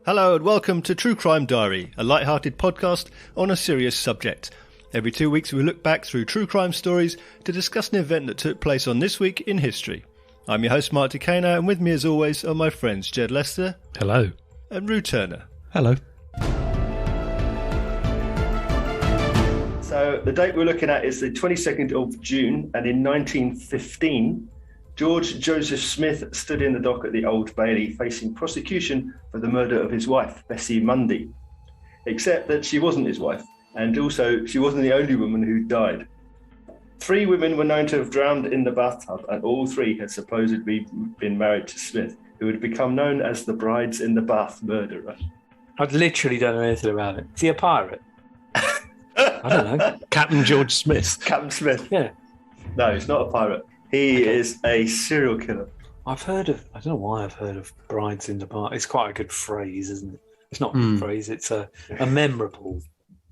Hello and welcome to True Crime Diary, a light-hearted podcast on a serious subject. Every 2 weeks we look back through true crime stories to discuss an event that took place on this week in history. I'm your host Mark Decana, and with me as always are my friends Jed Lester. Hello. And Rue Turner. Hello. So the date we're looking at is the 22nd of June, and in 1915, George Joseph Smith stood in the dock at the Old Bailey facing prosecution for the murder of his wife, Bessie Mundy. Except that she wasn't his wife, and also she wasn't the only woman who died. 3 women were known to have drowned in the bathtub, and all 3 had supposedly been married to Smith, who had become known as the Brides in the Bath murderer. I literally don't know anything about it. Is he a pirate? I don't know. Captain George Smith. Captain Smith. Yeah. No, he's not a pirate. He is a serial killer. I don't know why I've heard of Brides in the Bath. It's quite a good phrase, isn't it? It's not a good phrase, it's a memorable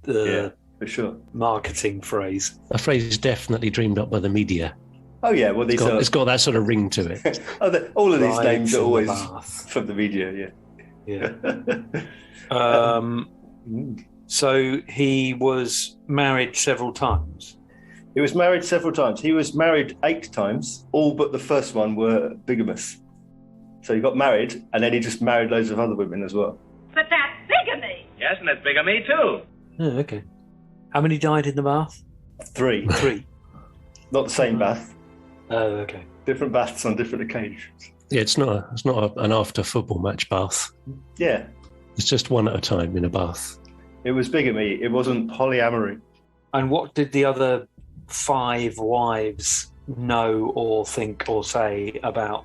for sure. Marketing phrase. A phrase definitely dreamed up by the media. Oh, yeah. Well, it's got that sort of ring to it. All of these Brides names are in always the Bath. from the media, Yeah. So he was married several times. He was married several times. He was married 8 times, all but the first one were bigamous. So he got married, and then he just married loads of other women as well. But that's bigamy! Yes, and that's bigamy too. Oh, okay. How many died in the bath? 3. 3. Not the same bath. Oh, okay. Different baths on different occasions. Yeah, it's not an after football match bath. Yeah. It's just one at a time in a bath. It was bigamy. It wasn't polyamory. And what did the other 5 wives know or think or say about?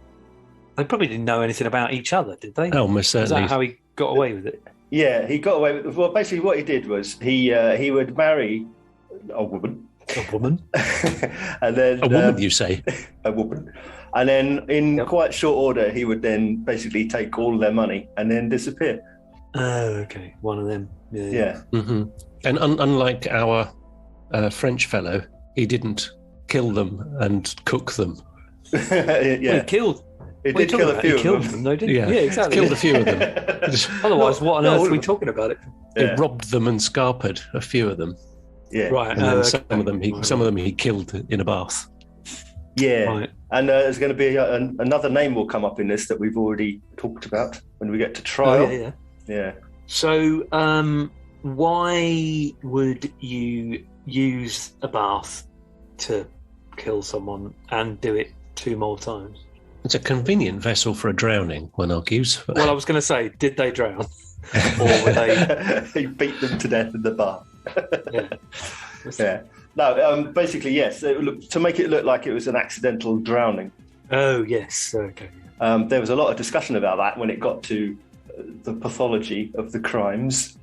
They probably didn't know anything about each other, did they? Oh, most certainly. Is that how he got away with it? Yeah, he got away with. Well, basically, what he did was he would marry a woman, and then a woman, you say? A woman, and then in quite short order, he would then basically take all their money and then disappear. Oh, okay, one of them. Yeah. Mm-hmm. And unlike our French fellow, he didn't kill them and cook them. Yeah, well, he killed. He did kill a few he killed of them, though, didn't he? Yeah, exactly. Killed a few of them. Otherwise, what on earth are we talking about it? He robbed them and scarpered a few of them. Yeah, right. And then some of them he killed in a bath. Yeah, right. And there's going to be another name will come up in this that we've already talked about when we get to trial. Oh, yeah. So, why would you use a bath to kill someone and do it 2 more times? It's a convenient vessel for a drowning, one argues. Well, I was going to say, did they drown? Or were they... He beat them to death in the bath. Yeah. Yeah. No, basically, yes. To make it look like it was an accidental drowning. Oh, yes. Okay. There was a lot of discussion about that when it got to the pathology of the crimes,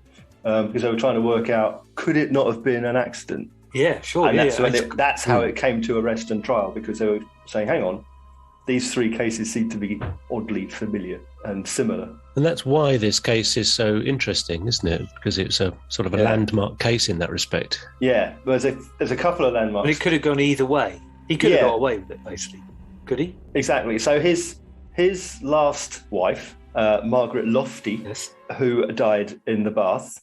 because they were trying to work out, could it not have been an accident? Yeah, sure. And that's how it came to arrest and trial, because they were saying, hang on, these 3 cases seem to be oddly familiar and similar. And that's why this case is so interesting, isn't it? Because it's a sort of a landmark case in that respect. Yeah, there's a couple of landmarks. But it could have gone either way. He could have got away with it, basically. Could he? Exactly. So his last wife, Margaret Lloyd, who died in the bath,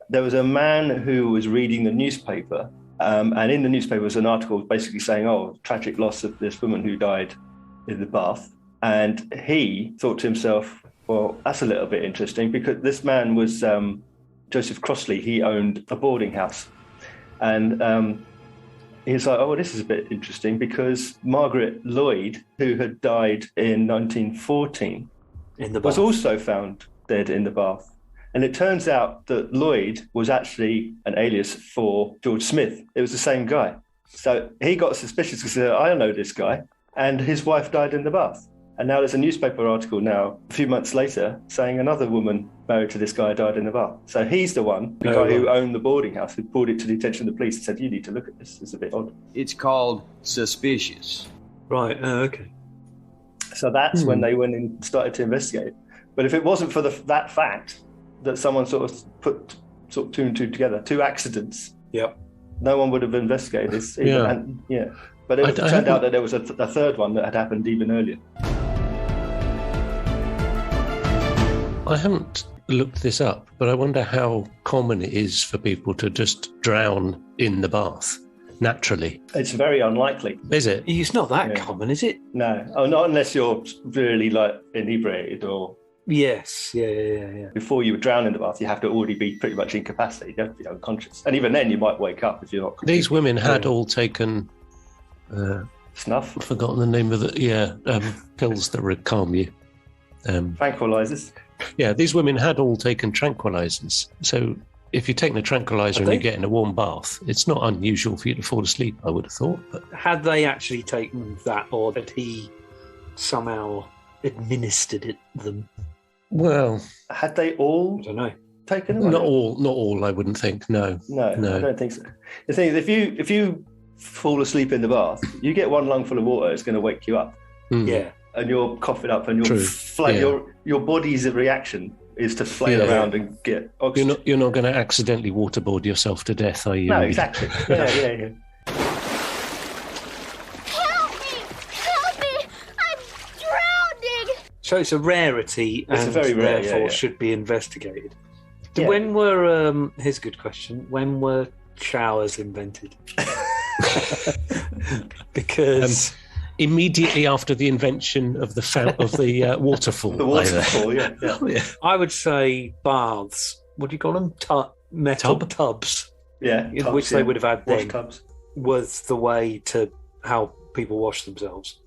there was a man who was reading the newspaper, and in the newspaper was an article basically saying, tragic loss of this woman who died in the bath. And he thought to himself, well, that's a little bit interesting, because this man was Joseph Crossley. He owned a boarding house. And he's like, this is a bit interesting, because Margaret Lloyd, who had died in 1914, was also found dead in the bath. And it turns out that Lloyd was actually an alias for George Smith. It was the same guy. So he got suspicious because he said, I know this guy. And his wife died in the bath. And now there's a newspaper article now, a few months later, saying another woman married to this guy died in the bath. So he's the guy who owned the boarding house, who brought it to the attention of the police and said, you need to look at this. It's a bit odd. It's called suspicious. Right, okay. So that's when they went and started to investigate. But if it wasn't for that fact, that someone sort of put 2 and 2 together, 2 accidents, no one would have investigated this. But it turned out that there was a 3rd one that had happened even earlier. I haven't looked this up, but I wonder how common it is for people to just drown in the bath naturally. It's very unlikely. Is it? It's not that common, is it? No. Oh, not unless you're really inebriated or... Yes. Yeah. Before you drown in the bath, you have to already be pretty much incapacitated. You have to be unconscious. And even then, you might wake up if you're not... These women had all taken... Snuff? I've forgotten the name of pills that would calm you. Tranquilizers? Yeah, these women had all taken tranquilizers. So if you're taking a tranquilizer and you get in a warm bath, it's not unusual for you to fall asleep, I would have thought. But had they actually taken that, or had he somehow administered it them? Well, had they all? I don't know. Taken them? Not all. I wouldn't think. No, I don't think so. The thing is, if you fall asleep in the bath, you get one lung full of water, it's going to wake you up. Yeah. And you're coughing up, and your body's reaction is to flail around and get oxygen. You're not going to accidentally waterboard yourself to death, are you? No, exactly. Yeah. Help me! I'm drowning! So it's a rarity, It's and a very rare, therefore should be investigated. Yeah. When were here's a good question. When were showers invented? Because immediately after the invention of the waterfall. The waterfall, yeah. I would say baths. What do you call them? Metal tubs. Yeah, in which they would have had wash then tubs. Was the way to how people wash themselves,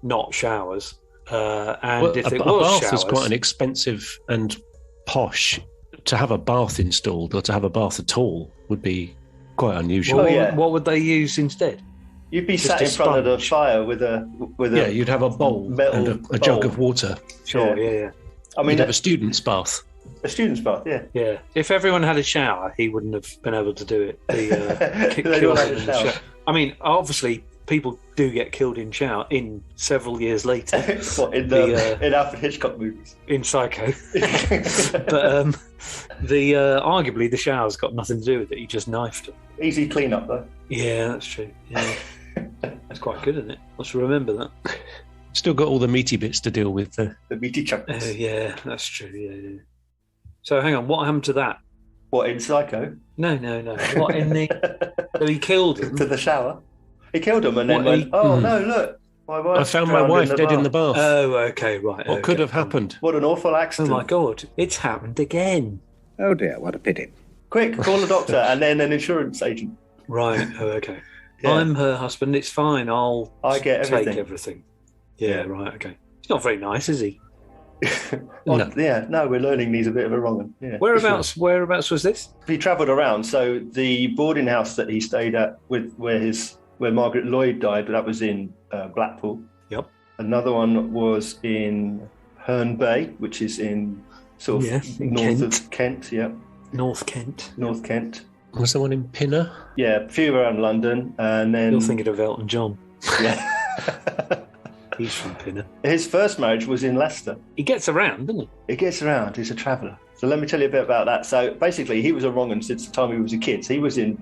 not showers. And if it was bath showers, is quite an expensive and posh. To have a bath installed or to have a bath at all would be quite unusual. What would they use instead? You'd be sat in front of the fire with a you'd have a bowl and a jug of water. Sure, yeah. I mean, you'd have a student's bath. A student's bath, yeah. Yeah. If everyone had a shower, he wouldn't have been able to do it. I mean, obviously, people do get killed in shower in several years later. What, in Alfred Hitchcock movies? In Psycho. But arguably the shower's got nothing to do with it. He just knifed them. Easy clean up though. Yeah, that's true. Yeah. That's quite good, isn't it? Let's remember that. Still got all the meaty bits to deal with. The meaty chunks. Yeah, that's true. Yeah. So hang on, what happened to that? What, in Psycho? No. What in the? So he killed him to the shower. He killed him and then went, no, look. My wife I found my wife dead in the bath. Oh, okay, right. What could have happened? What an awful accident. Oh my God, it's happened again. Oh dear, what a pity. Quick, call a doctor and then an insurance agent. Right, okay. Yeah. I'm her husband, it's fine, I get everything. take everything. Yeah, right, okay. He's not very nice, is he? No. Yeah, no, we're learning he's a bit of a wrong one. Yeah. Whereabouts was this? He travelled around, so the boarding house that he stayed at where Margaret Lloyd died, that was in Blackpool. Yep. Another one was in Herne Bay, which is in sort of north of Kent. Yeah. North Kent. Was there one in Pinner? Yeah, a few around London, and then you're thinking of Elton John. Yeah. He's from Pinner. His first marriage was in Leicester. He gets around, doesn't he? He gets around. He's a traveller. So let me tell you a bit about that. So basically, he was a wrong 'un since the time he was a kid. So he was in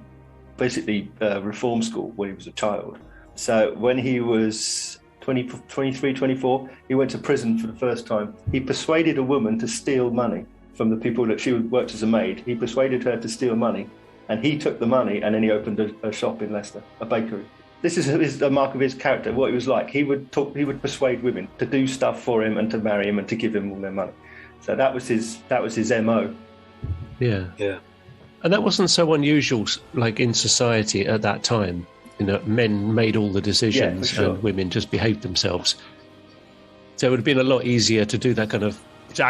basically reform school when he was a child. So when he was 23, 24, he went to prison for the first time. He persuaded a woman to steal money from the people that she worked as a maid. He persuaded her to steal money, and he took the money, and then he opened a shop in Leicester, a bakery. This is a mark of his character, what he was like. He would persuade women to do stuff for him and to marry him and to give him all their money. So that was his MO. Yeah. And that wasn't so unusual, like in society at that time. Men made all the decisions and women just behaved themselves. So it would have been a lot easier to do that kind of, to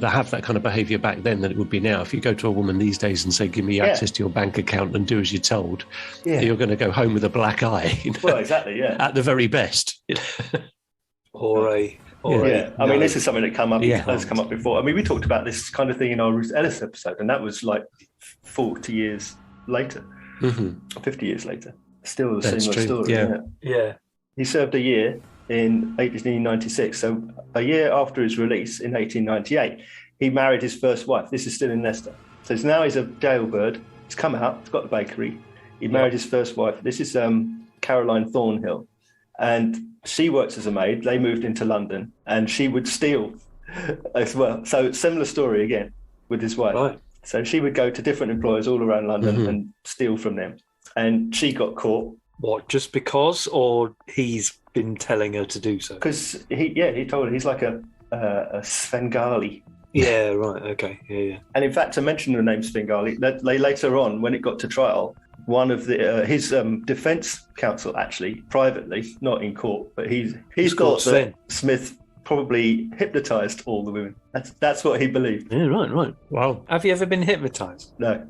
have that kind of behaviour back then than it would be now. If you go to a woman these days and say, give me access to your bank account and do as you're told, you're going to go home with a black eye. Well, exactly, yeah. At the very best. I mean, this is something that has come up before. I mean, we talked about this kind of thing in our Ruth Ellis episode, and that was like 40 years later, 50 years later. Still a similar story. Yeah. He served a year in 1896. So a year after his release in 1898, he married his first wife. This is still in Leicester. So now he's a jailbird. He's come out. He's got the bakery. He married his first wife. This is Caroline Thornhill. And she works as a maid. They moved into London, and she would steal as well. So similar story again. with his wife. Right. So she would go to different employers all around London and steal from them. And she got caught. What, just because, or he's been telling her to do so? Because he told her he's like a Svengali. Yeah, right, okay, yeah. And in fact, to mention the name Svengali, later on, when it got to trial, one of his defence counsel, actually, privately, not in court, but he thought that Smith probably hypnotised all the women. That's what he believed. Yeah, right. Wow. Have you ever been hypnotised? No.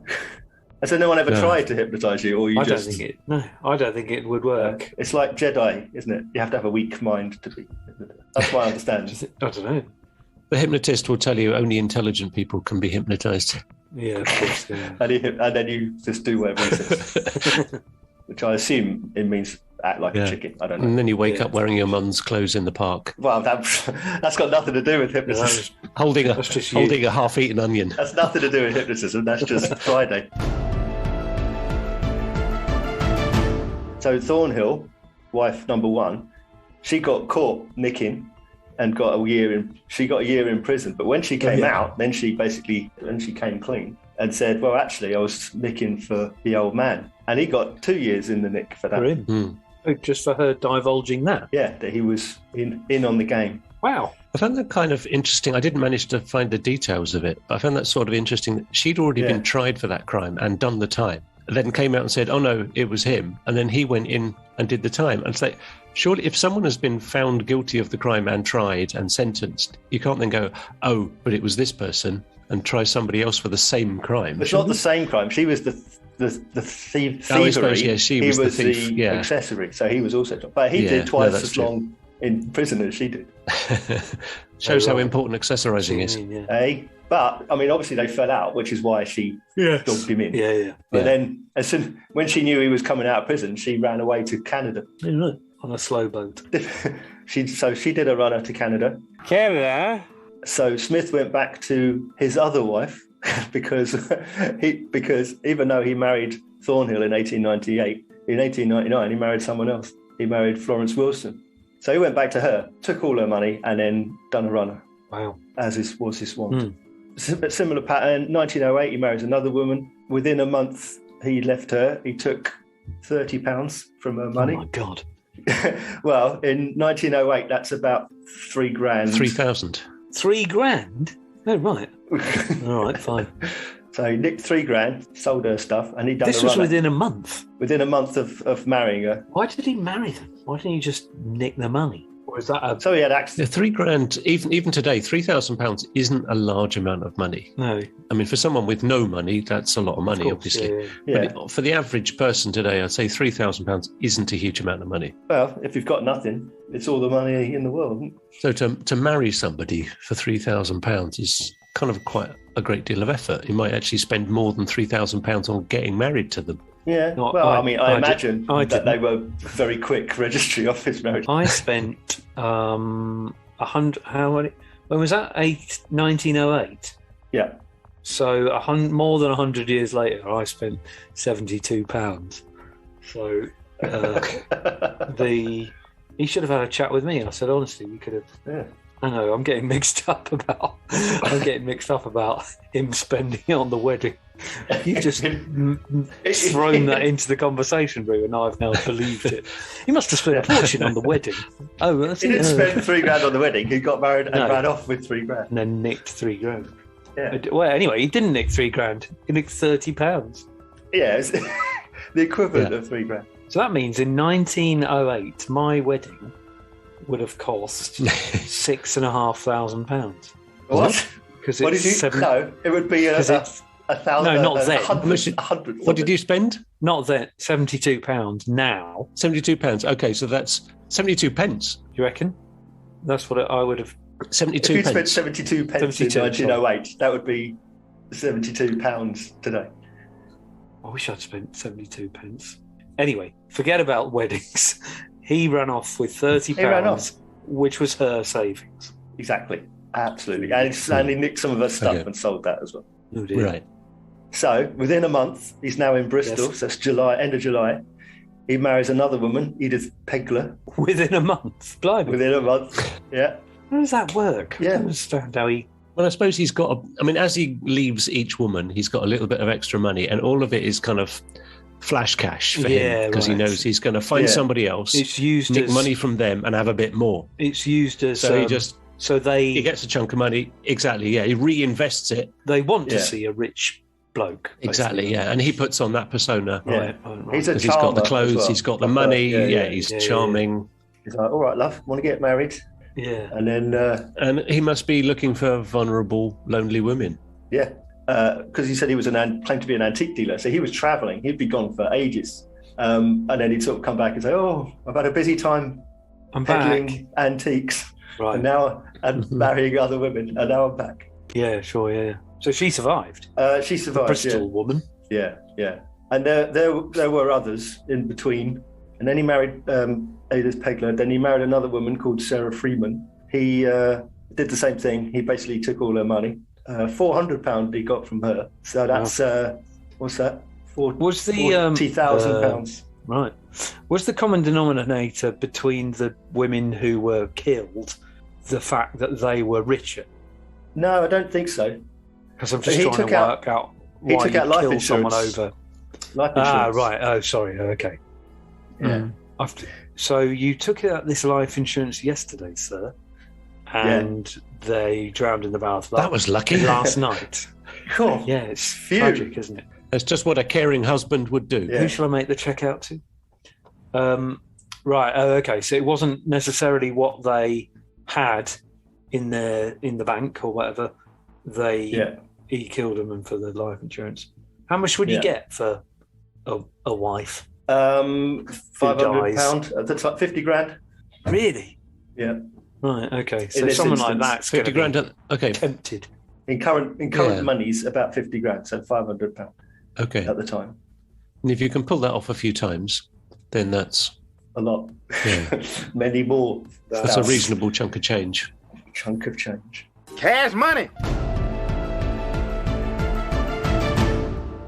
Has anyone ever tried to hypnotise you, or you I just? I don't think it would work. It's like Jedi, isn't it? You have to have a weak mind to be hypnotised. That's my understanding. I don't know. The hypnotist will tell you only intelligent people can be hypnotised. Yeah, of course. Yeah. and then you just do whatever he says, which I assume it means act like a chicken. I don't know. And then you wake up wearing your mum's clothes in the park. Well, that's got nothing to do with hypnosis. Holding a half-eaten onion. That's nothing to do with hypnotism. That's just Friday. So Thornhill, wife number one, she got caught nicking and got a year in prison. But when she came out, then she came clean and said, well, actually, I was nicking for the old man. And he got 2 years in the nick for that. For him? Just for her divulging that? Yeah, that he was in on the game. Wow. I found that kind of interesting. I didn't manage to find the details of it, but I found that sort of interesting. She'd already been tried for that crime and done the time. Then came out and said, oh, no, it was him. And then he went in and did the time. And it's like, surely if someone has been found guilty of the crime and tried and sentenced, you can't then go, oh, but it was this person, and try somebody else for the same crime. It's not the same crime. She was the thievery. Oh, I suppose, she was the thief. The accessory. So he was also, but he did twice as long in prison as she did. Shows how important accessorizing is. But I mean, obviously they fell out, which is why she dogged him in. Yeah. But then, when she knew he was coming out of prison, she ran away to Canada. On a slow boat. She did a runner to Canada. Canada. So Smith went back to his other wife because even though he married Thornhill in 1898, in 1899 he married someone else. He married Florence Wilson. So he went back to her, took all her money, and then done a runner. Wow. As was his wont. Similar pattern. 1908, he marries another woman. Within a month, he left her. He took £30 from her money. Oh, my God. Well, in 1908, that's about $3,000. 3,000. $3,000? Oh, right. All right, fine. So he nicked $3,000, sold her stuff, and he'd done This a was runner. within a month? Within a month of marrying her. Why did he marry them? Why didn't he just nick the money? Or is that So he had access. Yeah, £3,000, even today, £3,000 isn't a large amount of money. No. I mean, for someone with no money, that's a lot of money, obviously. Yeah. But for the average person today, I'd say £3,000 isn't a huge amount of money. Well, if you've got nothing, it's all the money in the world. So to marry somebody for £3,000 is kind of quite a great deal of effort. You might actually spend more than £3,000 on getting married to them. Yeah. I imagine that they were very quick registry office marriage. I spent 100. How many? When was that? 1908. Yeah. So more than 100 years later, I spent £72. So he should have had a chat with me. I said, honestly, we could have. Yeah. I know. I'm getting mixed up about him spending it on the wedding. You just thrown that into the conversation, Roo, and I've now believed it. He must have spent a fortune on the wedding. Oh, that's he didn't spend £3,000 on the wedding. He got married and ran off with £3,000, and then nicked £3,000. Yeah. Well, anyway, he didn't nick £3,000. He nicked £30. Yeah, it's the equivalent of £3,000. So that means in 1908, my wedding would have cost £6,500. What? Because what did you? No, it would be £1,000. No, not then. 100. What did you spend? Not then. £72 now. £72. Okay, so that's 72 pence. You reckon? That's what I would have. 72 If you pence. spent 72 pence in 1908, that would be £72 today. I wish I'd spent 72 pence. Anyway, forget about weddings. He ran off with £30, which was her savings. Exactly. Absolutely. And he nicked some of her stuff and sold that as well. Oh, dear. Right. So within a month, he's now in Bristol. So it's end of July. He marries another woman, Edith Pegler. Within a month? Blimey. Within a month, yeah. How does that work? Yeah. I don't understand how he Well, I suppose he's got. As he leaves each woman, he's got a little bit of extra money, and all of it is kind of flash cash for him because he knows he's going to find somebody else, it's used nick as money from them, and have a bit more. It's used as so he gets a chunk of money. Exactly. Yeah, he reinvests it. They want to see a rich bloke. Basically. Exactly. Yeah, and he puts on that persona. Right. He's he's got the clothes, he's got the money. He's charming. He's like, all right, love, want to get married? Yeah. And then and he must be looking for vulnerable, lonely women. Yeah. Because he said he was claimed to be an antique dealer, so he was travelling. He'd be gone for ages, and then he'd sort of come back and say, "Oh, I've had a busy time peddling antiques, right? And now I'm marrying other women, and now I'm back." Yeah, sure, yeah. So she survived. She survived. The Bristol woman. Yeah, yeah. And there were others in between, and then he married Edith Pegler. Then he married another woman called Sarah Freeman. He did the same thing. He basically took all her money. £400 he got from her. So that's what's that? £40,000. Right. Was the common denominator between the women who were killed the fact that they were richer? No, I don't think so. Because I'm just trying to work out why you killed someone over. Life insurance. Right. Oh, sorry. Okay. Yeah. So you took out this life insurance yesterday, sir, and they drowned in the bath. That was lucky. Last night. Cool. Yeah, it's tragic, isn't it? That's just what a caring husband would do. Yeah. Who shall I make the check out to? Right. Oh, okay. So it wasn't necessarily what they had in the bank or whatever. He killed them and for the life insurance. How much would you get for a wife? £500. That's like 50 grand. Really? Yeah. Right. Okay. So someone like that's 50 grand. Okay. Tempted. In current money's about 50 grand, so £500. Okay. At the time. And if you can pull that off a few times, then that's a lot. Yeah. Many more. That's a reasonable chunk of change. Chunk of change. Cash money.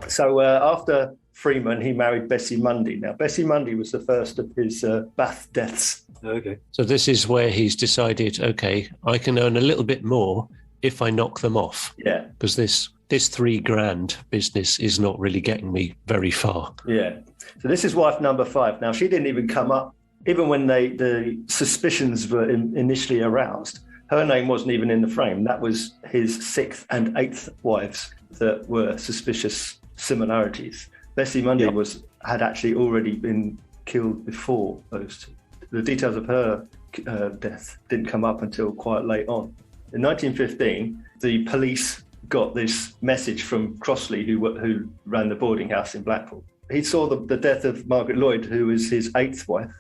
So after Freeman, he married Bessie Mundy. Now, Bessie Mundy was the first of his Bath deaths. Okay. So this is where he's decided, okay, I can earn a little bit more if I knock them off. Yeah. Because this £3,000 business is not really getting me very far. Yeah. So this is wife number 5. Now, she didn't even come up, even when the suspicions were initially aroused. Her name wasn't even in the frame. That was his 6th and 8th wives that were suspicious similarities. Bessie Mundy had actually already been killed before those two. The details of her death didn't come up until quite late on. In 1915, the police got this message from Crossley, who ran the boarding house in Blackpool. He saw the death of Margaret Lloyd, who was his 8th wife,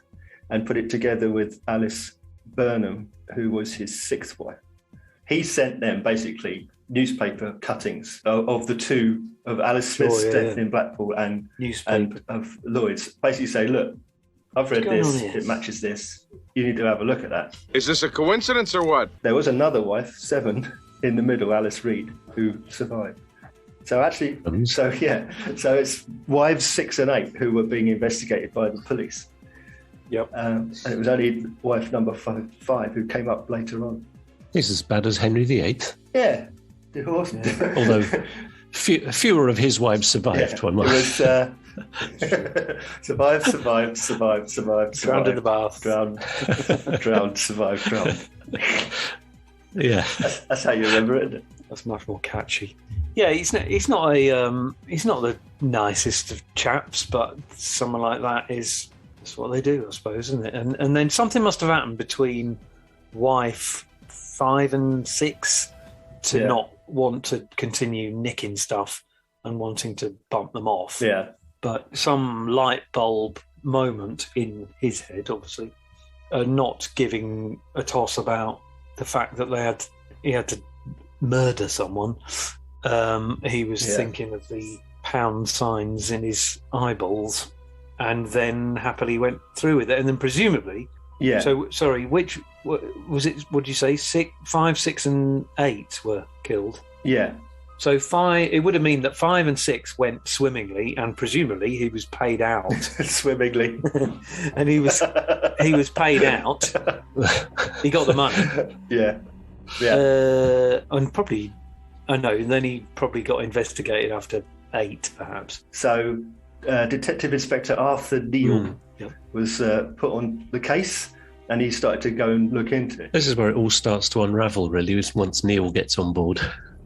and put it together with Alice Burnham, who was his 6th wife. He sent them basically newspaper cuttings of the two, of Alice Smith's death in Blackpool and of Lloyd's. Basically say, look, I've read this, it matches this. You need to have a look at that. Is this a coincidence or what? There was another wife, 7, in the middle, Alice Reed, who survived. So actually, so it's wives 6 and 8 who were being investigated by the police. Yep. And it was only wife number 5 who came up later on. He's as bad as Henry VIII. Yeah, divorced. Yeah. Although fewer of his wives survived. One might. It was survived. Drowned in the bath. Drowned, survived, drowned. Yeah, that's how you remember it, isn't it? That's much more catchy. Yeah, he's not the nicest of chaps, but someone like that's what they do, I suppose, isn't it? And then something must have happened between wife 5 and 6 to not want to continue nicking stuff and wanting to bump them off. Yeah. But some light bulb moment in his head, obviously, not giving a toss about the fact that he had to murder someone. He was thinking of the pound signs in his eyeballs, and then happily went through with it. And then presumably, So sorry, which was it? What did you say? 5, 6, and 8 were killed. Yeah. So 5. It would have mean that 5 and 6 went swimmingly, and presumably he was paid out swimmingly, and he was paid out. He got the money. Yeah. Yeah. And probably, I know, then he probably got investigated after 8, perhaps. So Detective Inspector Arthur Neal was put on the case, and he started to go and look into it. This is where it all starts to unravel, really, is once Neal gets on board.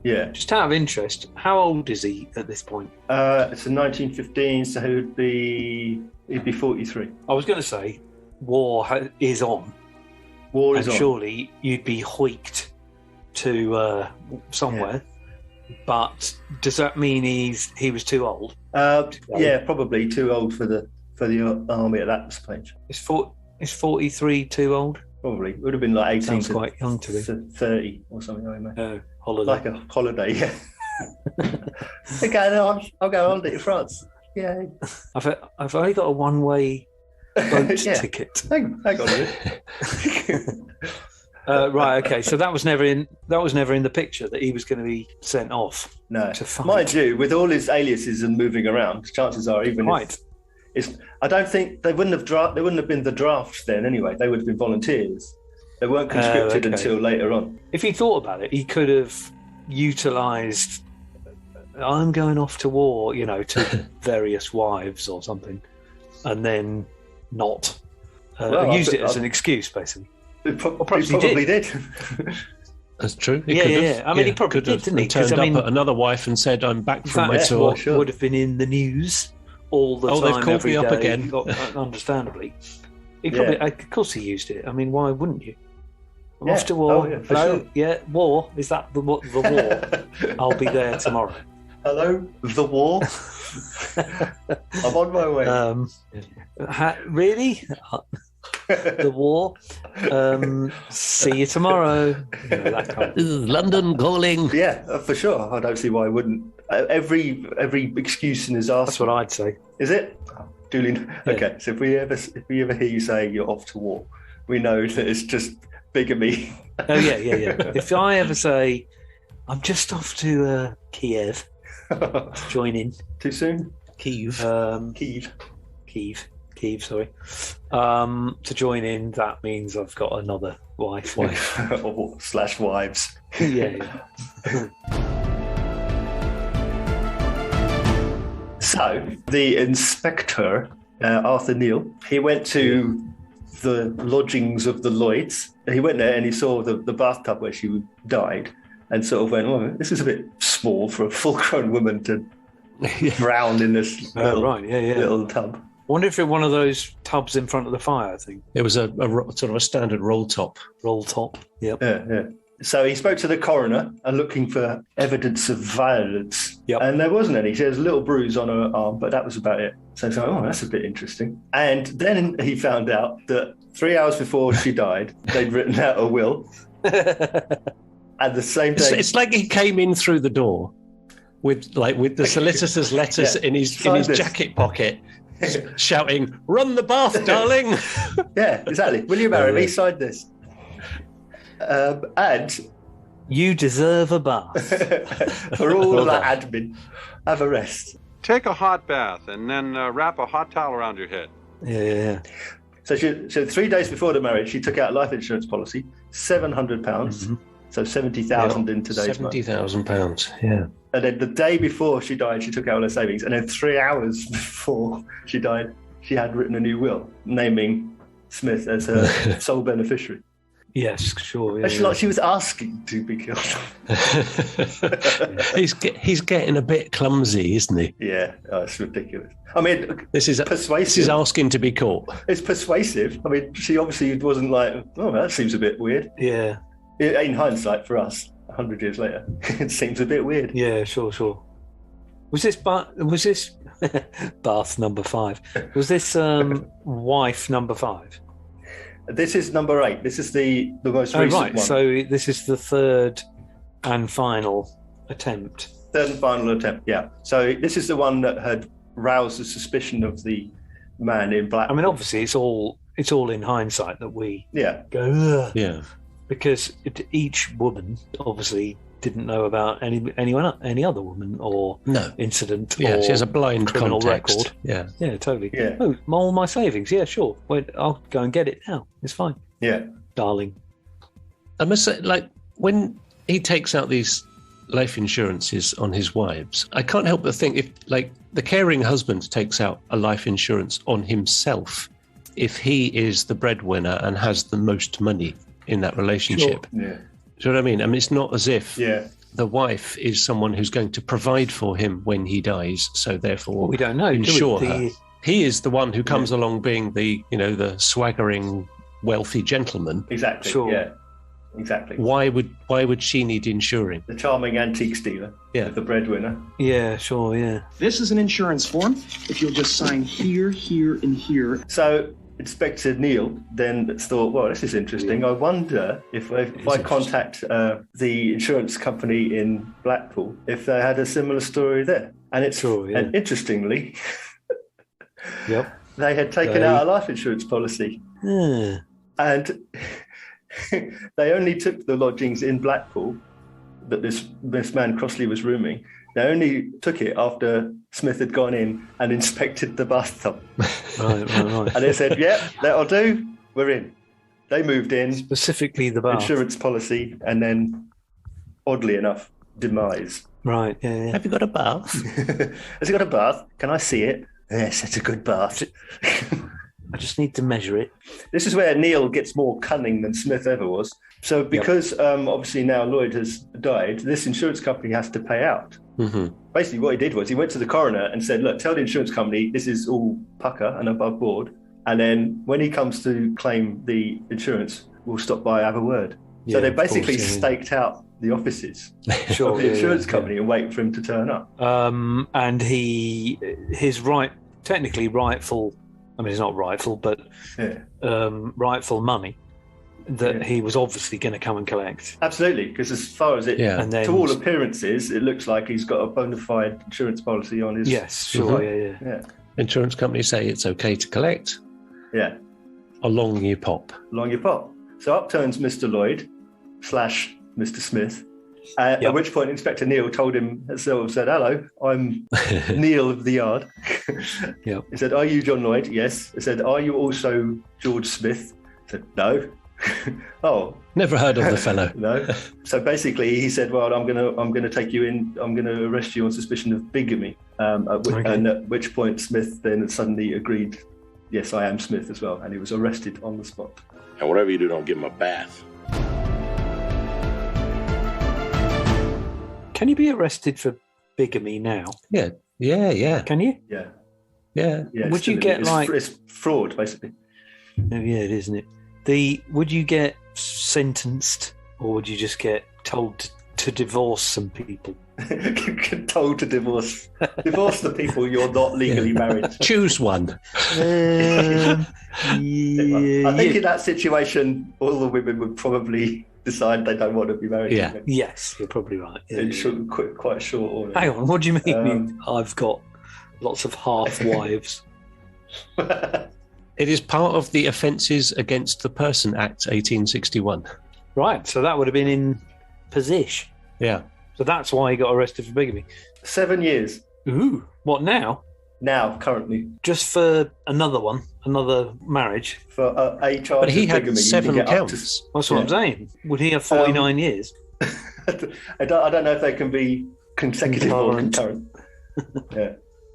Yeah. Just out of interest, how old is he at this point? It's in 1915, so he'd be 43. I was going to say, war is on. War is on. Surely you'd be hoiked to somewhere. Yeah. But does that mean he was too old? Yeah, probably too old for the army at that stage. Is 43 too old? Probably. It would have been like 18 Sounds quite young to be. 30 or something like that. Oh, holiday. Like a holiday, yeah. Okay, I'll go on holiday to France. Yeah. I've only got a one-way boat ticket. Hang on a minute. Right, okay. So that was never in the picture that he was going to be sent off. No. To fight. Mind you, with all his aliases and moving around, chances are even if I don't think they wouldn't have been the draft then anyway. They would have been volunteers. They weren't conscripted until later on. If he thought about it, he could have utilised, I'm going off to war, to various wives or something, and then not used it as an excuse, basically. He probably did. That's true. Yeah. I mean, he probably did, didn't he? Turned up at another wife and said, "I'm back from my tour." Sure. Would have been in the news all the time. They've called me up again. Understandably, he probably. Of course, he used it. I mean, why wouldn't you? I'm off to war. Hello, sure. Yeah, war. Is that the war? I'll be there tomorrow. Hello, the war. I'm on my way. Really? The war. See you tomorrow. That kind of London calling. Yeah, for sure. I don't see why I wouldn't. Every excuse in his arse. That's what I'd say. Is it? Duly. Okay. So if we ever hear you say you're off to war, we know that it's just bigamy. Oh yeah. If I ever say I'm just off to Kiev to join in. Too soon? Kiev. Sorry. To join in, that means I've got another wife. or / wives. Yeah. So the inspector, Arthur Neal, he went to the lodgings of the Lloyds. He went there and he saw the bathtub where she died, and sort of went, "Oh, this is a bit small for a full-grown woman to drown in this little tub." I wonder if it's one of those tubs in front of the fire thing. It was a sort of a standard roll top. Yep. Yeah. So he spoke to the coroner and looking for evidence of violence. Yep. And there wasn't any. She had a little bruise on her arm, but that was about it. So he thought, that's a bit interesting. And then he found out that 3 hours before she died, they'd written out a will. And the same day... It's like he came in through the door with the solicitor's letters in his jacket pocket, shouting, "Run the bath, darling!" Yeah, exactly. Will you marry me? Sign this. And you deserve a bath. For all that admin, have a rest. Take a hot bath and then wrap a hot towel around your head. Yeah. So 3 days before the marriage, she took out a life insurance policy, £700, so 70,000 in today's money. £70,000, yeah. And then the day before she died, she took out all her savings. And then 3 hours before she died, she had written a new will, naming Smith as her sole beneficiary. Yes, sure. Yeah, Like she was asking to be killed. He's getting a bit clumsy, isn't he? Yeah, it's ridiculous. I mean, this is persuasive. This is asking to be caught. It's persuasive. I mean, she obviously wasn't like, "Oh, that seems a bit weird." Yeah. In hindsight, for us, 100 years later, it seems a bit weird. Yeah, sure. Was this bath number 5? Was this wife number 5? This is number 8. This is the most recent one. So this is the third and final attempt. Yeah. So this is the one that had roused the suspicion of the man in black. I mean, obviously, it's all in hindsight that we go, ugh. Yeah. Because each woman obviously didn't know about any other woman or incident. Yeah, or she has a blind criminal context. Record. Yeah, totally. Yeah. Oh, all my savings. Yeah, sure. Wait, I'll go and get it now. It's fine. Yeah, darling. I must say, when he takes out these life insurances on his wives, I can't help but think if, like, the caring husband takes out a life insurance on himself, if he is the breadwinner and has the most money in that relationship. Sure. Yeah. Do you know what I mean? I mean, it's not as if Yeah. the wife is someone who's going to provide for him when he dies, so therefore We don't know. insure do we? her. He is the one who comes along being the, the swaggering, wealthy gentleman. Exactly. Sure. Yeah. Exactly. Why would she need insuring? The charming antiques dealer. Yeah. The breadwinner. Yeah, sure, yeah. This is an insurance form. If you'll just sign here, here, and here. So Inspector Neal then thought, well, this is interesting. I wonder if I contact the insurance company in Blackpool, if they had a similar story there. And it's and interestingly, they had taken out a life insurance policy. And they only took the lodgings in Blackpool that this man Crossley was rooming. They only took it after Smith had gone in and inspected the bathtub. Right. And they said, that'll do. We're in. They moved in. Specifically the bath. Insurance policy, and then, oddly enough, demise. Right, yeah. Have you got a bath? Has he got a bath? Can I see it? Yes, it's a good bath. I just need to measure it. This is where Neal gets more cunning than Smith ever was. So because obviously now Lloyd has died, this insurance company has to pay out. Mm-hmm. Basically what he did was he went to the coroner and said, look, tell the insurance company this is all pucker and above board. And then when he comes to claim the insurance, we'll stop by and have a word. So they basically staked out the offices of the insurance company and wait for him to turn up. And his technically rightful, I mean, it's not rightful, but rightful money that he was obviously going to come and collect. Absolutely, because as far as and then, to all appearances, it looks like he's got a bona fide insurance policy on his... Yes, sure, yeah. Insurance companies say it's okay to collect. Yeah. Along you pop. Along you pop. So up turns Mr. Lloyd / Mr. Smith. At which point Inspector Neal told him, said, hello, I'm Neal of the Yard. He said, are you John Lloyd? Yes. He said, are you also George Smith? I said, no. Oh. Never heard of the fellow. No. So basically he said, well, I'm gonna take you in, I'm gonna arrest you on suspicion of bigamy. And at which point Smith then suddenly agreed, yes, I am Smith as well, and he was arrested on the spot. And whatever you do, don't give him a bath. Can you be arrested for bigamy now? Yeah. Can you? Yeah. Would you get it's fraud, basically. Oh, yeah, it is, isn't it? Would you get sentenced, or would you just get told to divorce some people? Told to divorce the people you're not legally married to. Choose one. I think in that situation, all the women would probably decide they don't want to be married to him. Yes, you're probably right. In quite short order. Hang on, what do you mean? I've got lots of half-wives. It is part of the Offences Against the Person Act 1861. Right, so that would have been in position. Yeah. So that's why he got arrested for bigamy. 7 years. Ooh, what now? Now, currently. Just for another marriage? For a charge But he of had bigamy, 7 counts. That's what I'm saying. Would he have 49 years? I don't know if they can be consecutive or concurrent.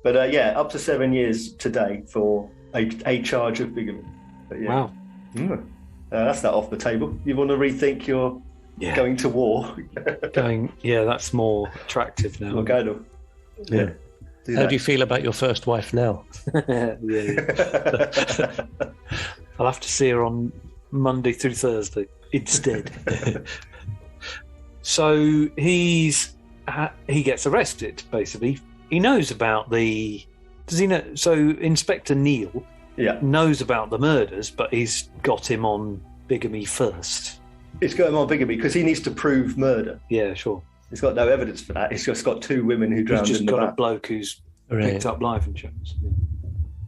But up to 7 years today for a charge of bigamy. But Wow. That's that off the table. You want to rethink your going to war? That's more attractive now. We'll go to. Yeah. How do you feel about your first wife now? I'll have to see her on Monday through Thursday instead. So he gets arrested, basically. He knows about does he know? So Inspector Neal knows about the murders, but he's got him on bigamy first. He's got him on bigamy because he needs to prove murder. Yeah, sure. He's got no evidence for that. He's just got 2 women who drowned in the bath. He's just got a bloke who's picked up life insurance.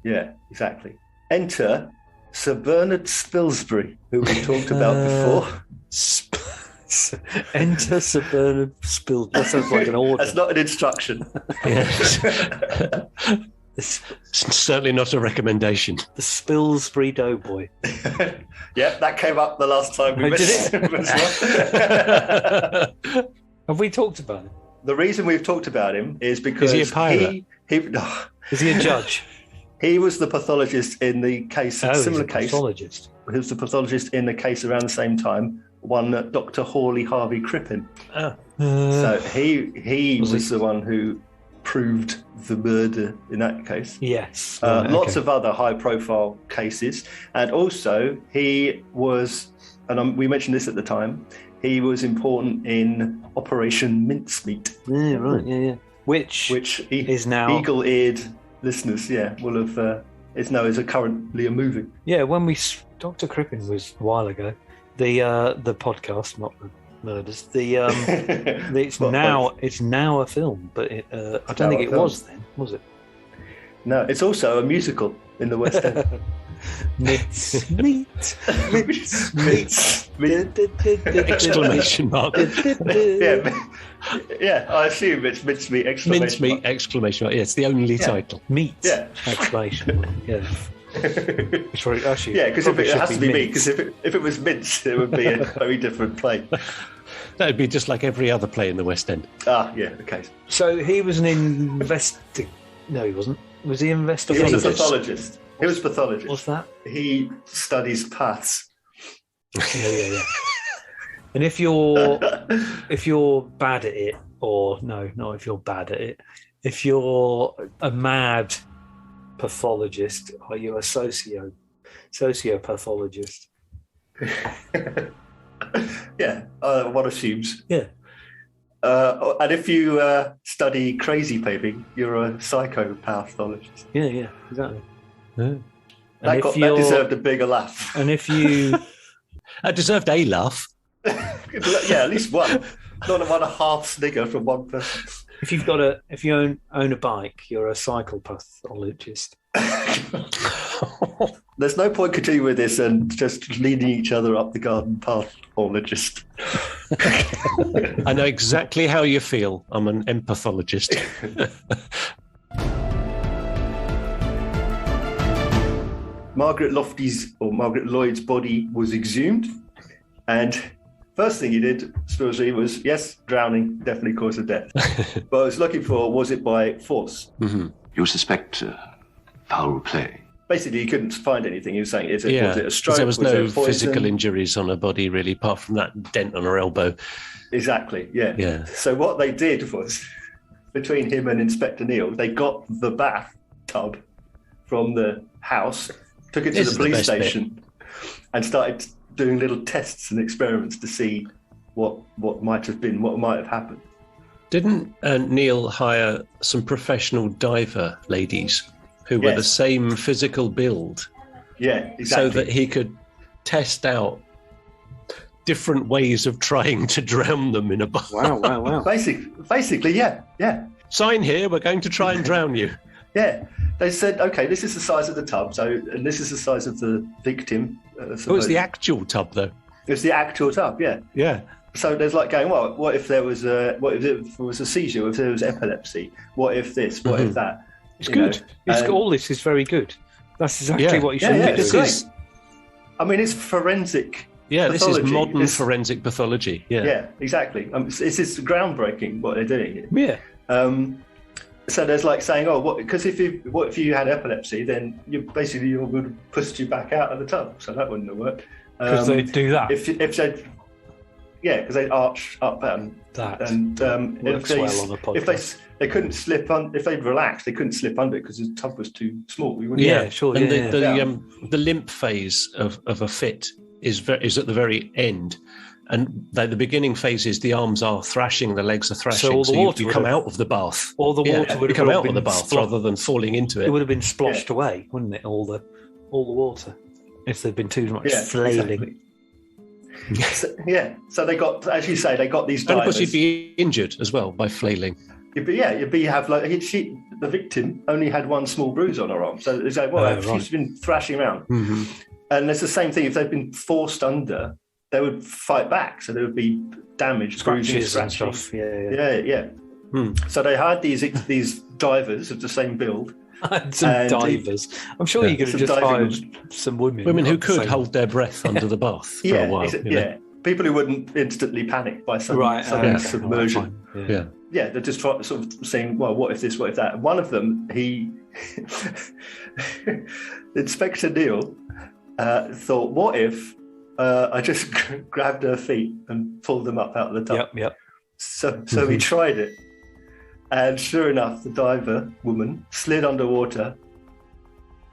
Yeah, exactly. Enter Sir Bernard Spilsbury, who we talked about before. Enter Sir Bernard Spilsbury. That sounds like an order. That's not an instruction. Certainly not a recocation. The Spilsbury Doughboy. Yeah, that came up the last time we missed it. Have we talked about him? The reason we've talked about him is because is he a pirate? Is he a judge? He was the pathologist in the case, similar case. Pathologist. He was the pathologist in the case around the same time, one Dr. Hawley Harvey Crippen. So he was the one who proved the murder in that case. Yes. Lots of other high-profile cases, and also he was, and we mentioned this at the time, he was important in Operation Mincemeat. Yeah, right. Yeah. Which is now eagle-eared listeners, will have. It's now currently a movie. Yeah, when Dr. Crippen was a while ago. The podcast, not the murders. It's now a film, but I don't think it was then, was it? No, it's also a musical in the West End. Meat. Exclamation mark. Yeah, I assume it's mincemeat exclamation mincemeat mark. Exclamation mark. Yeah, it's the only title. Meat. Yeah. Exclamation mark. Yeah. Actually, because if it has to be meat, because if it was mince, it would be a very different play. That would be just like every other play in the West End. Okay. So he was an No, he wasn't. Was he an investigator? He was a pathologist. What's that? He studies paths. Yeah. And if you're bad at it, or no, not if you're bad at it, if you're a mad pathologist, are you a sociopathologist? One assumes. Yeah. And if you study crazy paping, you're a psychopathologist. Yeah, exactly. Yeah. That deserved a bigger laugh. And if you... That deserved a laugh. Yeah, at least one. Not a half snigger from one person. If you own a bike, you're a psychopathologist. There's no point continuing with this and just leading each other up the garden pathologist. I know exactly how you feel. I'm an empathologist. Margaret Lloyd's body was exhumed, and first thing he did, supposedly, was drowning, definitely cause of death. But I was looking for, was it by force? Mm-hmm. You suspect foul play. Basically, he couldn't find anything. He was saying, was it a stroke? There was no physical injuries on her body, really, apart from that dent on her elbow. Exactly, yeah. So what they did was, between him and Inspector Neal, they got the bathtub from the house, took it to the police station, and started doing little tests and experiments to see what might have happened. Didn't Neal hire some professional diver ladies who were the same physical build? Yeah, exactly. So that he could test out different ways of trying to drown them in a bath. Wow. Basically, yeah. Sign here, we're going to try and drown you. Yeah. They said, okay, this is the size of the tub, and this is the size of the victim. It was the actual tub, though. It's the actual tub, yeah. Yeah. So there's like going, well, what if there was a seizure? What if there was epilepsy? What if this? What if that? It's good. All this is very good. That's exactly what you should be doing. I mean, it's forensic. Yeah, pathology. This is modern forensic pathology. Yeah, exactly. It's groundbreaking what they're doing here. Yeah. So there's like saying, because what if you had epilepsy, then you would have pushed you back out of the tub. So that wouldn't have worked. Because they'd do that. If because they'd arch up and works well on a podcast. They couldn't slip on. If they'd relaxed, they couldn't slip under it because the tub was too small. Sure. And the limp phase of a fit is at the very end. And the beginning phase is the arms are thrashing, the legs are thrashing. So all the water you come out of the bath. All the water would have come out of the bath rather than falling into it. It would have been sploshed away, wouldn't it? All the water, if there'd been too much flailing. Exactly. So they got, as you say, these divers. And of course, you'd be injured as well by flailing. The victim only had one small bruise on her arm, so it's like, she's been thrashing around, and it's the same thing. If they'd been forced under, they would fight back, so there would be damage, scratches and stuff. Yeah. So they hired these divers of the same build, Some divers. I'm sure you could have just hired some women. Women who could hold their breath under the bath for a while. People who wouldn't instantly panic by sudden submersion. They're just sort of saying, well, what if this, what if that? And one of them, Inspector Neal, thought, what if I just grabbed her feet and pulled them up out of the tub? Yep. So he tried it. And sure enough, the diver woman slid underwater,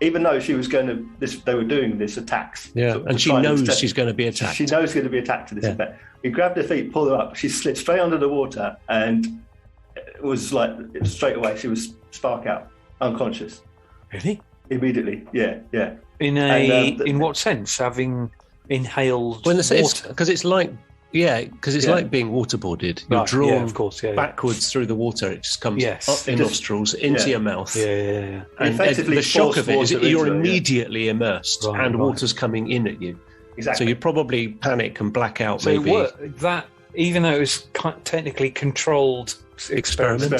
even though she was they were doing this attacks. Yeah, and she knows she's going to be attacked. She knows she's going to be attacked to this effect. He grabbed her feet, pulled her up. She slid straight under the water, and it was like straight away she was spark out, unconscious. Really? Immediately, yeah. In what sense? Having inhaled water? Because it's like like being waterboarded. You're drawn backwards through the water. It just comes up your nostrils into your mouth. Yeah. And the shock of it is that you're immediately immersed, and water's coming in at you. Exactly. So you probably panic and black out. So maybe that, even though it was technically controlled experiment.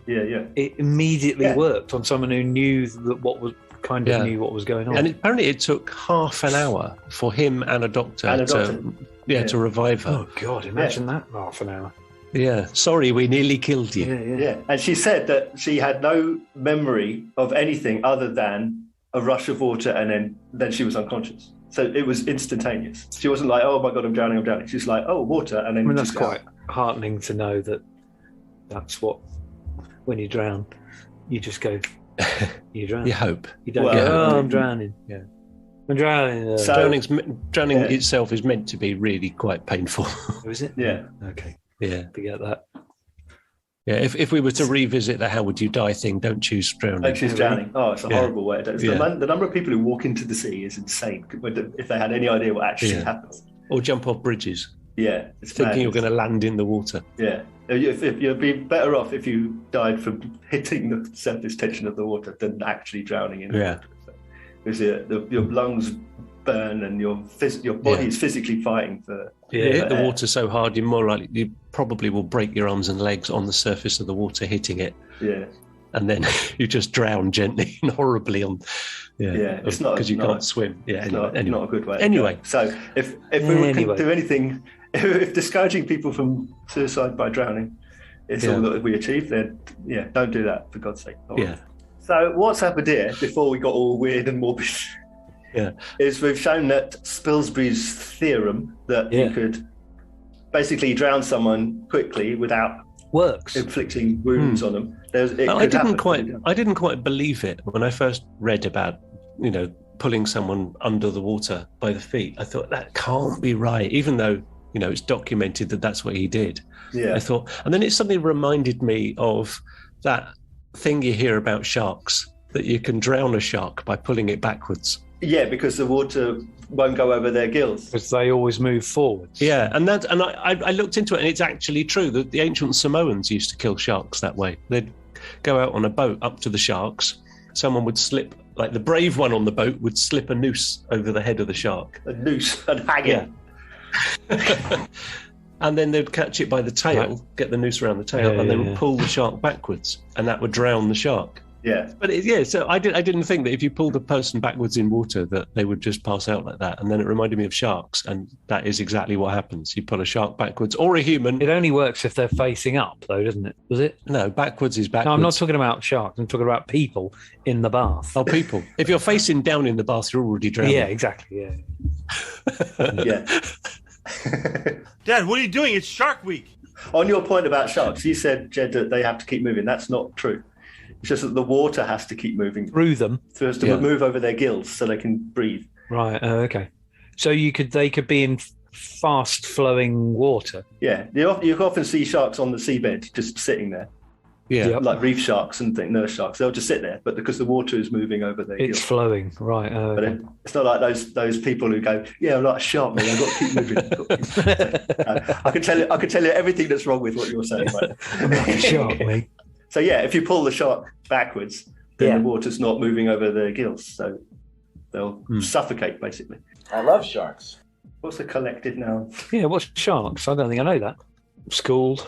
Yeah. It immediately worked on someone who knew what was knew what was going on. And apparently it took half an hour for him and a doctor to revive her. Oh God! Imagine that, half an hour. Yeah. Sorry, we nearly killed you. Yeah. And she said that she had no memory of anything other than a rush of water, and then she was unconscious. So it was instantaneous. She wasn't like, "Oh my God, I'm drowning." She's like, "Oh, water," and then. I mean, that's quite heartening to know that. That's what. When you drown, you just go. You drown. You hope. You don't go. Oh, I'm drowning. Yeah. I'm drowning. Drowning itself is meant to be really quite painful. Is it? Yeah. Okay. Yeah. Forget that. Yeah. If we were to revisit the "how would you die" thing, don't choose drowning. Don't choose drowning. Oh, it's a horrible way. The number of people who walk into the sea is insane. If they had any idea what actually happens, or jump off bridges. Yeah, it's thinking you're going to land in the water. Yeah, if you'd be better off if you died from hitting the surface tension of the water than actually drowning in the water. Because your lungs burn and your body is physically fighting for. Yeah, you hit the water so hard, you're more likely. You probably will break your arms and legs on the surface of the water hitting it. Yeah. And then you just drown gently and horribly on. Yeah, it's not because you can't swim. Yeah, not a good way. Anyway, so if we could do anything, if discouraging people from suicide by drowning is all that we achieve, then don't do that, for God's sake. So what's happened here before we got all weird and morbid? Is we've shown that Spilsbury's theorem that you could basically drown someone quickly without inflicting wounds on them. I didn't quite believe it when I first read about pulling someone under the water by the feet. I thought that can't be right, even though it's documented that that's what he did. I thought, and then it suddenly reminded me of that thing you hear about sharks, that you can drown a shark by pulling it backwards. Yeah, because the water won't go over their gills. Because they always move forwards. Yeah, and I looked into it, and it's actually true that the ancient Samoans used to kill sharks that way. They'd go out on a boat up to the sharks. Someone would slip, like the brave one on the boat would slip a noose over the head of the shark. A noose and hang it. And then they'd catch it by the tail, get the noose around the tail, and then pull the shark backwards, and that would drown the shark. Yeah, but so I didn't think that if you pulled a person backwards in water that they would just pass out like that. And then it reminded me of sharks, and that is exactly what happens. You pull a shark backwards, or a human. It only works if they're facing up, though, doesn't it? Does it? No, backwards is backwards. No, I'm not talking about sharks. I'm talking about people in the bath. Oh, people! If you're facing down in the bath, you're already drowning. Yeah, exactly. Yeah. Dad, what are you doing? It's Shark Week. On your point about sharks, you said, Jed, that they have to keep moving. That's not true. It's just that the water has to keep moving through them, so as to move over their gills, so they can breathe. Right. Okay. So they could be in fast-flowing water. Yeah. You often see sharks on the seabed just sitting there. Yeah. Like reef sharks and nurse sharks. They'll just sit there, but because the water is moving over their gills. It's flowing. Right. But it's not like those people who go, I'm like a shark, man. I've got to keep moving. I can tell you everything that's wrong with what you're saying. Right? I'm like a shark, mate. So if you pull the shark backwards, then the water's not moving over their gills, so they'll suffocate, basically. I love sharks. What's the collective noun? Yeah, what's sharks? I don't think I know that. School.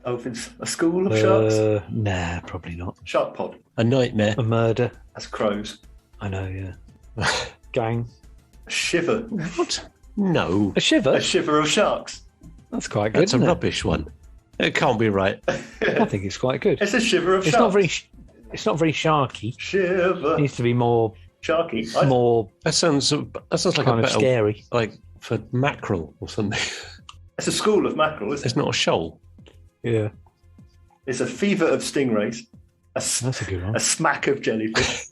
Dolphins. A school of sharks? Nah, probably not. Shark pod. A nightmare. A murder. That's crows. I know, yeah. Gang. A shiver. What? No. A shiver? A shiver of sharks. That's quite good. That's a rubbish one. It can't be right. I think it's quite good. It's a shiver of It's sharks. not very sharky. Shiver. It needs to be more Sharky. more That sounds like kind a of better, scary. like for mackerel or something. It's a school of mackerel, isn't It's it? not a shoal. Yeah. It's a fever of stingrays. That's a good one. A smack of jellyfish.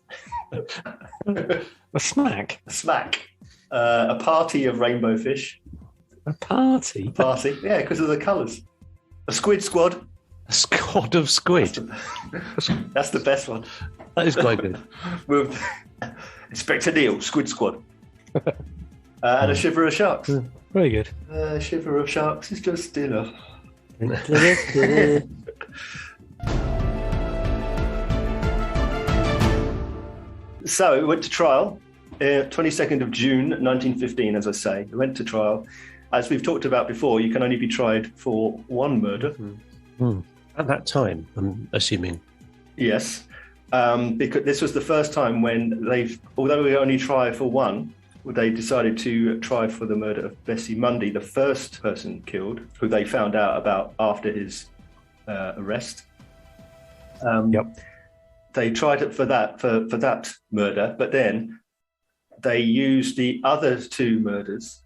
A smack? A smack. A party of rainbow fish. A party? Party. Yeah, because of the colours. A squid squad. A squad of squid. That's the best one. That is quite good. With Inspector Neal, squid squad. And a shiver of sharks. Very good. A shiver of sharks is just enough. So it went to trial, 22nd of June 1915, as I say. It went to trial. As we've talked about before, you can only be tried for one murder. At that time, I'm assuming. Yes, because this was the first time when although we only try for one, they decided to try for the murder of Bessie Mundy, the first person killed, who they found out about after his arrest. They tried it for that murder, but then they used the other two murders.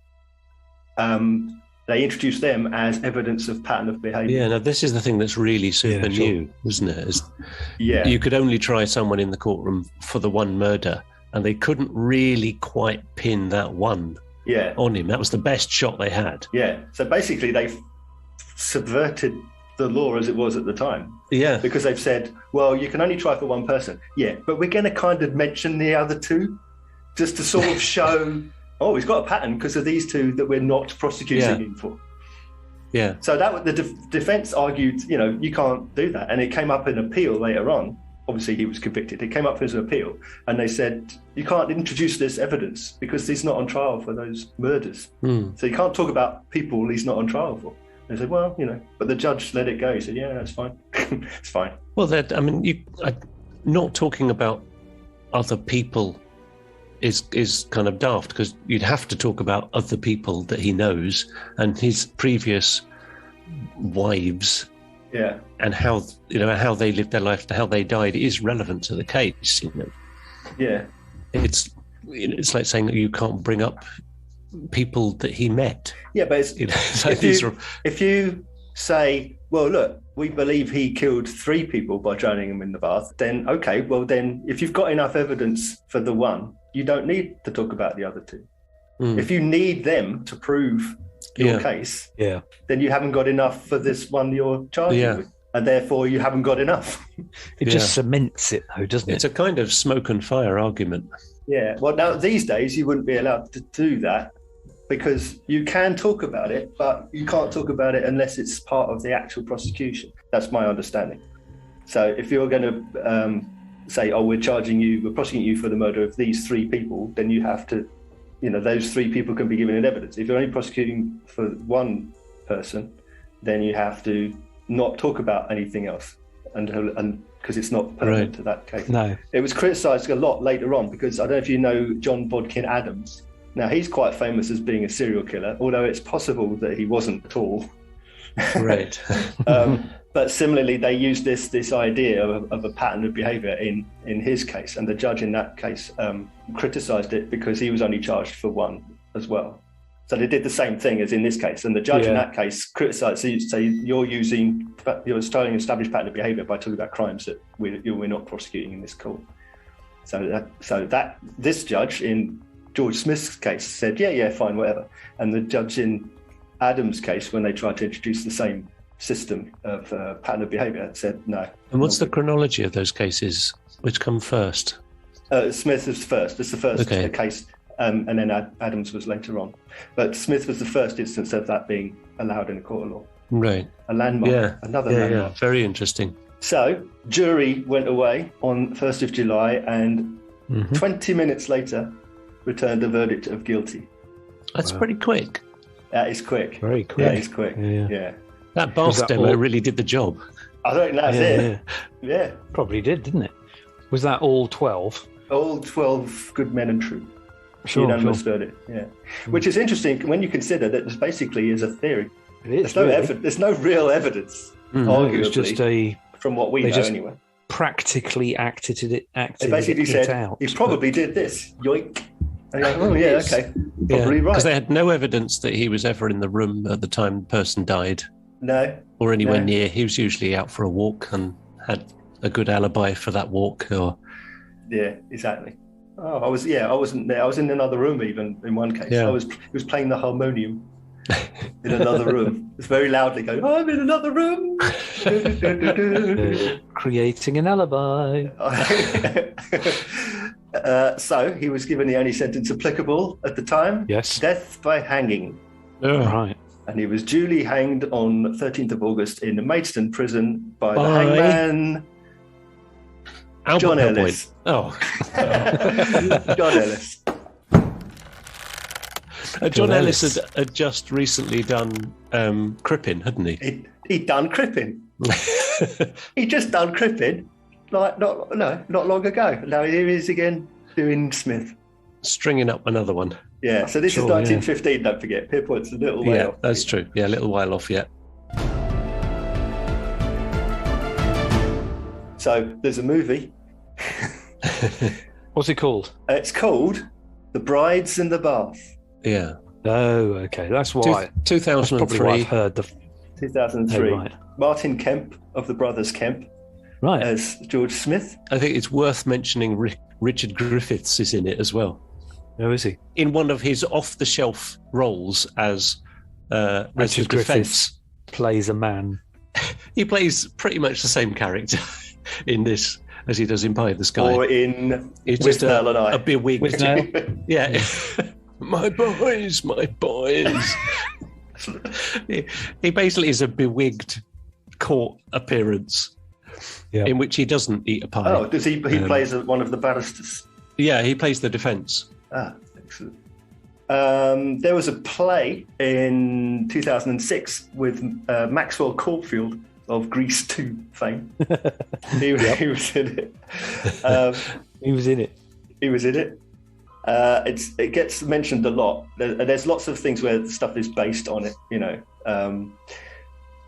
They introduced them as evidence of pattern of behaviour. Yeah, now this is the thing that's really super new, isn't it? You could only try someone in the courtroom for the one murder, and they couldn't really quite pin that one on him. That was the best shot they had. Yeah, so basically they subverted the law as it was at the time. Yeah. Because they've said, well, you can only try for one person. Yeah, but we're going to kind of mention the other two just to sort of show, oh, he's got a pattern because of these two that we're not prosecuting him for. Yeah. So that the defence argued, you can't do that. And it came up in appeal later on. Obviously, he was convicted. It came up as an appeal. And they said, you can't introduce this evidence because he's not on trial for those murders. So you can't talk about people he's not on trial for. They said, well, but the judge let it go. He said, yeah, that's fine. It's fine. Well, not talking about other people is kind of daft, because you'd have to talk about other people that he knows and his previous wives. Yeah. And how they lived their life, how they died is relevant to the case. Yeah. It's like saying that you can't bring up people that he met. Yeah, but if you say, well, look, we believe he killed 3 people by drowning them in the bath, then okay, well then if you've got enough evidence for the one, you don't need to talk about the other 2. If you need them to prove your case, then you haven't got enough for this one you're charging with, and therefore you haven't got enough. It just cements it, though, doesn't it? It's a kind of smoke and fire argument. Yeah, well, now these days you wouldn't be allowed to do that, because you can talk about it, but you can't talk about it unless it's part of the actual prosecution. That's my understanding. So if you're going to say, oh, we're prosecuting you for the murder of these 3 people, then you have to, those 3 people can be given in evidence. If you're only prosecuting for one person, then you have to not talk about anything else, and because it's not pertinent to that case. No. It was criticised a lot later on, because I don't know if you know John Bodkin Adams. Now, he's quite famous as being a serial killer, although it's possible that he wasn't at all. Right. But similarly, they used this idea of a pattern of behaviour in his case, and the judge in that case criticised it because he was only charged for one as well. So they did the same thing as in this case, and the judge in that case criticised. So you're starting established pattern of behaviour by talking about crimes that we're not prosecuting in this court. So this judge in George Smith's case said, yeah, fine, whatever. And the judge in Adams' case, when they tried to introduce the same system of pattern of behaviour, said no. And what's the chronology of those cases? Which come first? Smith was first. It's the first case, and then Adams was later on. But Smith was the first instance of that being allowed in a court of law. Right. A landmark. Yeah. Another landmark. Yeah. Very interesting. So, jury went away on 1st of July, and 20 minutes later returned a verdict of guilty. That's pretty quick. That is quick. Very quick. That is quick. Yeah. That bath demo really did the job. I think that's it. Yeah. Probably did, didn't it? Was that all 12? All 12 good men and true. Sure. Unanimous verdict, yeah. Which is interesting when you consider that this basically is a theory. It is. There's no real evidence, arguably, it's just from what we know anyway. Practically acted it They basically said, out. He probably did this. Yoink. And you're like, oh, yeah, okay. Probably right. Because they had no evidence that he was ever in the room at the time the person died. No. Or anywhere near. He was usually out for a walk and had a good alibi for that walk. Yeah, exactly. Oh, I wasn't there. I was in another room even in one case. Yeah. He was playing the harmonium in another room. It's very loudly going, I'm in another room. Creating an alibi. So he was given the only sentence applicable at the time. Yes. Death by hanging. Oh, right. And he was duly hanged on 13th of August in Maidstone prison by the hangman John Ellis. Oh. John Ellis. John Ellis had just recently done Crippen, hadn't he? He'd done Crippen. He just done Crippen, not long ago. Now here he is again doing Smith. Stringing up another one. Yeah, so this is 1915, don't forget. Pierpoint's a little way off. Yeah, that's true. Yeah, a little while off yet. So there's a movie. What's it called? It's called The Brides in the Bath. Yeah. Oh, okay. That's why. 2003. That's probably why I've heard 2003. Oh, right. Martin Kemp of the Brothers Kemp. Right. As George Smith. I think it's worth mentioning Richard Griffiths is in it as well. Oh, is he? In one of his off-the-shelf roles as Richard Griffiths plays a man. He plays pretty much the same character in this as he does in Pie in the Sky. Or in It's With just Neal and I. a bewigged. With Neal? Yeah. My boys. He basically is a bewigged court appearance in which he doesn't eat a pie. Oh, does he plays one of the barristers? Yeah, he plays the defence. Ah, excellent. There was a play in 2006 with Maxwell Caulfield of Grease 2 fame. He was in it. He was in it. He was in it. It gets mentioned a lot. There's lots of things where the stuff is based on it, you know.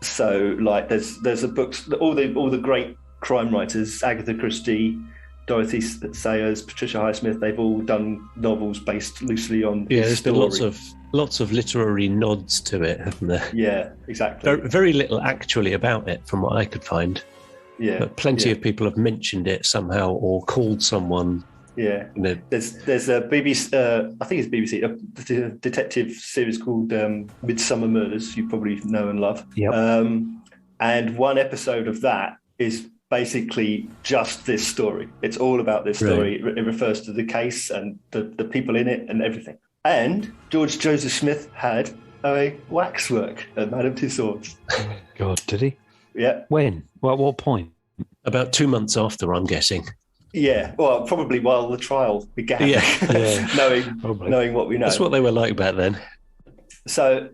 So like there's a books, all the great crime writers, Agatha Christie, Dorothy Sayers, Patricia Highsmith, they've all done novels based loosely on there's been lots of literary nods to it, haven't there? Yeah, exactly. Very little actually about it from what I could find. Yeah. But plenty of people have mentioned it somehow or called someone. Yeah. You know. There's a BBC, I think it's BBC, a detective series called Midsummer Murders, you probably know and love. Yep. And one episode of that is basically just this story. It's all about this story. Right. It refers to the case and the people in it and everything. And George Joseph Smith had a waxwork at Madame Tussauds. Oh my God, did he? Yeah. When? Well, at what point? About 2 months after, I'm guessing. Yeah, well, probably while the trial began. Yeah. knowing what we know. That's what they were like back then. So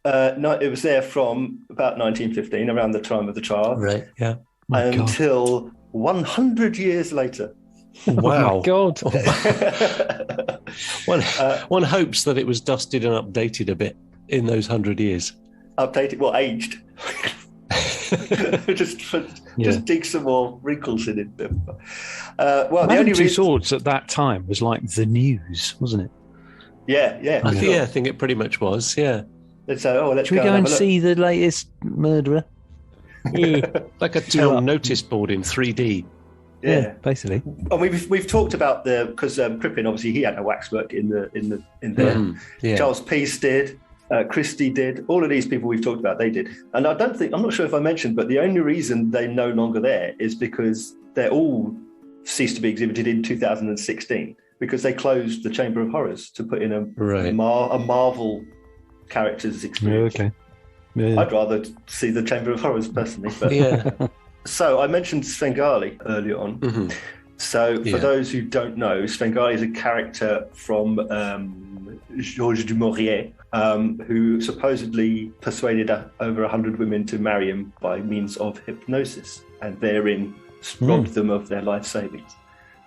it was there from about 1915, around the time of the trial. Right, yeah. Until 100 years later. Wow. Oh my God. One hopes that it was dusted and updated a bit in those 100 years. Updated, well, aged. just dig some more wrinkles in it. Well, Madame the only Tussauds at that time was like the news, wasn't it? Yeah. I think it pretty much was, yeah. Should we go and see the latest murderer? Like a town notice board in 3D. Yeah, basically. And we've talked about because Crippen, obviously he had a waxwork in there. Yeah. Charles Peace did. Christie did. All of these people we've talked about, they did. And I'm not sure if I mentioned, but the only reason they're no longer there is because they're all ceased to be exhibited in 2016 because they closed the Chamber of Horrors to put in a Marvel characters experience. Okay. Yeah. I'd rather see the Chamber of Horrors personally. But Yeah. So I mentioned Svengali earlier on. Mm-hmm. So for those who don't know, Svengali is a character from Georges du Maurier, who supposedly persuaded over 100 women to marry him by means of hypnosis, and therein robbed them of their life savings.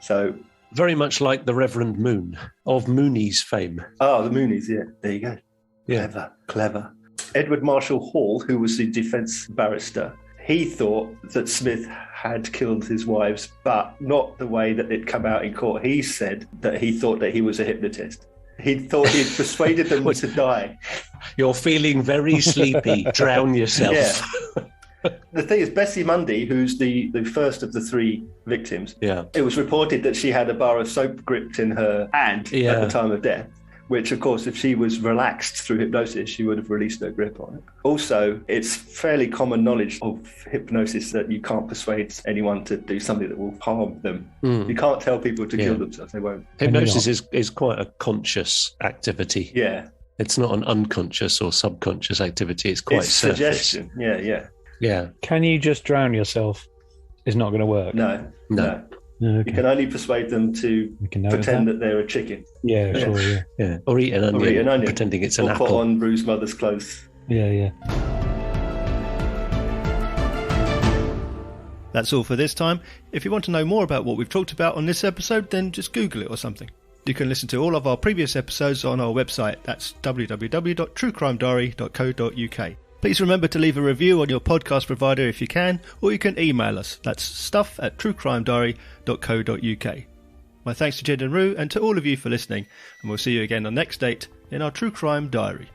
So very much like the Reverend Moon of Mooney's fame. Oh, the Moonies, yeah. There you go. Yeah. Clever. Edward Marshall Hall, who was the defence barrister, he thought that Smith had killed his wives, but not the way that it come out in court. He said that he thought that he was a hypnotist. He thought he'd persuaded them to die. You're feeling very sleepy. Drown yourself. Yeah. The thing is, Bessie Mundy, who's the first of the three victims, it was reported that she had a bar of soap gripped in her hand at the time of death, which, of course, if she was relaxed through hypnosis, she would have released her grip on it. Also, it's fairly common knowledge of hypnosis that you can't persuade anyone to do something that will harm them. You can't tell people to kill themselves. They won't. Hypnosis is quite a conscious activity. Yeah. It's not an unconscious or subconscious activity. It's quite surface. Suggestion. Yeah. Can you just drown yourself? It's not going to work. No. Okay. You can only persuade them to pretend that they're a chicken. Yeah, sure, yeah. Or eat an onion, pretending it's an apple. Or put on Bruce's mother's clothes. Yeah. That's all for this time. If you want to know more about what we've talked about on this episode, then just Google it or something. You can listen to all of our previous episodes on our website. That's www.truecrimediary.co.uk. Please remember to leave a review on your podcast provider if you can, or you can email us. That's stuff@truecrimediary.co.uk. My thanks to Jed and Rue and to all of you for listening, and we'll see you again on next date in our True Crime Diary.